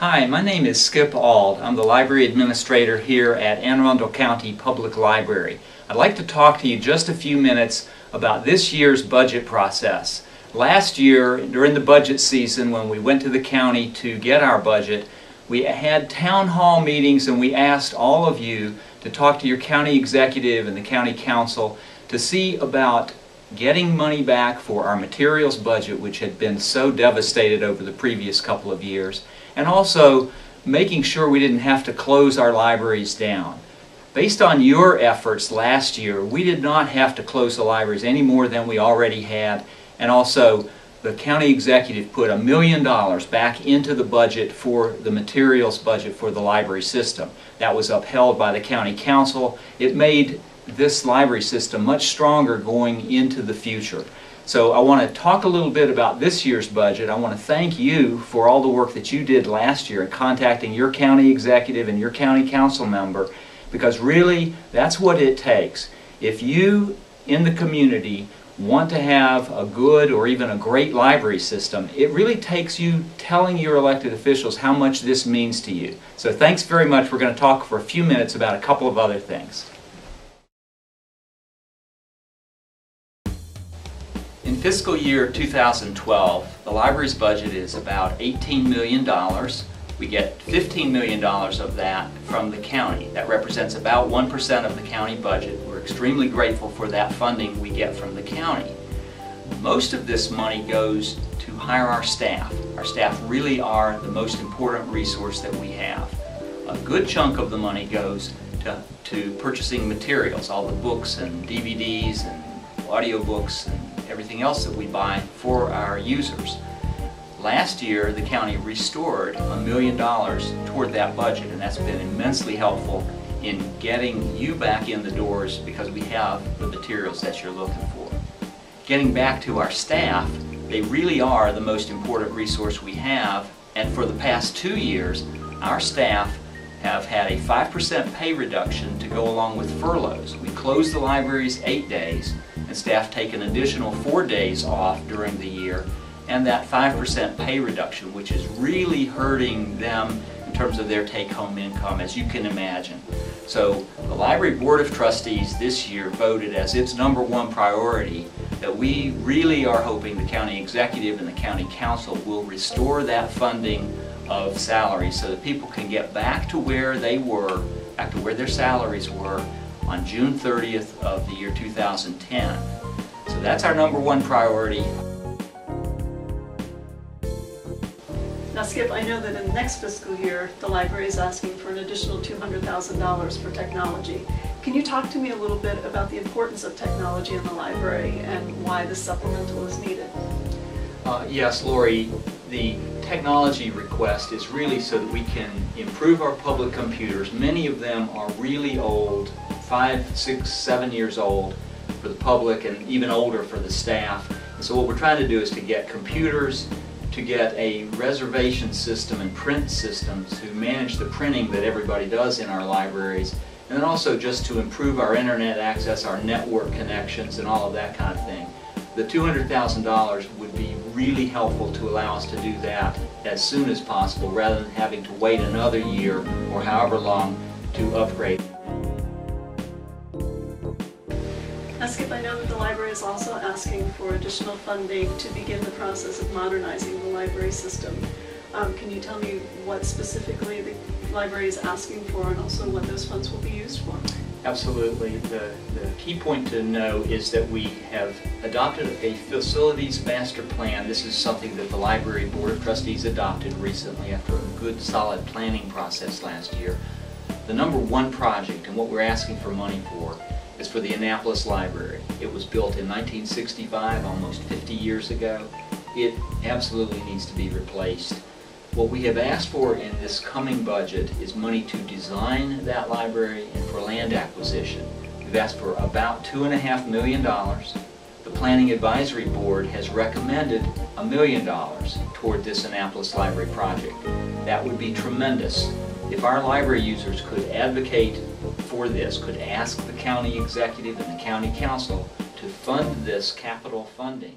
Hi, my name is Skip Auld. I'm the library administrator here at Arundel County Public Library. I'd like to talk to you just a few minutes about this year's budget process. Last year, during the budget season, when we went to the county to get our budget, we had town hall meetings and we asked all of you to talk to your county executive and the county council to see about getting money back for our materials budget, which had been so devastated over the previous couple of years, and also making sure we didn't have to close our libraries down. Based on your efforts last year, we did not have to close the libraries any more than we already had, and also the county executive put $1 million back into the budget for the materials budget for the library system. That was upheld by the county council. It made this library system much stronger going into the future. So I want to talk a little bit about this year's budget. I want to thank you for all the work that you did last year in contacting your county executive and your county council member, because really that's what it takes. If you in the community want to have a good or even a great library system, it really takes you telling your elected officials how much this means to you. So thanks very much. We're going to talk for a few minutes about a couple of other things. In fiscal year 2012, the library's budget is about $18 million. We get $15 million of that from the county. That represents about 1% of the county budget. We're extremely grateful for that funding we get from the county. Most of this money goes to hire our staff. Our staff really are the most important resource that we have. A good chunk of the money goes to purchasing materials, all the books and DVDs and audiobooks and everything else that we buy for our users. Last year, the county restored $1 million toward that budget, and that's been immensely helpful in getting you back in the doors because we have the materials that you're looking for. Getting back to our staff, they really are the most important resource we have, and for the past 2 years, our staff have had a 5% pay reduction to go along with furloughs. We closed the libraries 8 days, and staff take an additional 4 days off during the year, and that 5% pay reduction, which is really hurting them in terms of their take-home income, as you can imagine. So the Library Board of Trustees this year voted as its #1 priority that we really are hoping the county executive and the county council will restore that funding of salaries so that people can get back to where they were, back to where their salaries were on June 30th of the year 2010. So that's our #1 priority. Now Skip, I know that in the next fiscal year, the library is asking for an additional $200,000 for technology. Can you talk to me a little bit about the importance of technology in the library and why this supplemental is needed? Yes, Lori, the technology request is really so that we can improve our public computers. Many of them are really old, 5, 6, 7 years old for the public and even older for the staff. And so what we're trying to do is to get computers, to get a reservation system and print systems to manage the printing that everybody does in our libraries, and then also just to improve our internet access, our network connections, and all of that kind of thing. The $200,000 would be really helpful to allow us to do that as soon as possible rather than having to wait another year or however long to upgrade. Now Skip, I know that the library is also asking for additional funding to begin the process of modernizing the library system. Can you tell me what specifically the library is asking for and also what those funds will be used for? Absolutely. The key point to know is that we have adopted a facilities master plan. This is something that the Library Board of Trustees adopted recently after a good solid planning process last year. The #1 project and what we're asking for money for is for the Annapolis Library. It was built in 1965, almost 50 years ago. It absolutely needs to be replaced. What we have asked for in this coming budget is money to design that library and for land acquisition. We've asked for about $2.5 million. The Planning Advisory Board has recommended $1 million toward this Annapolis Library project. That would be tremendous. If our library users could advocate for this, could ask the county executive and the county council to fund this capital funding,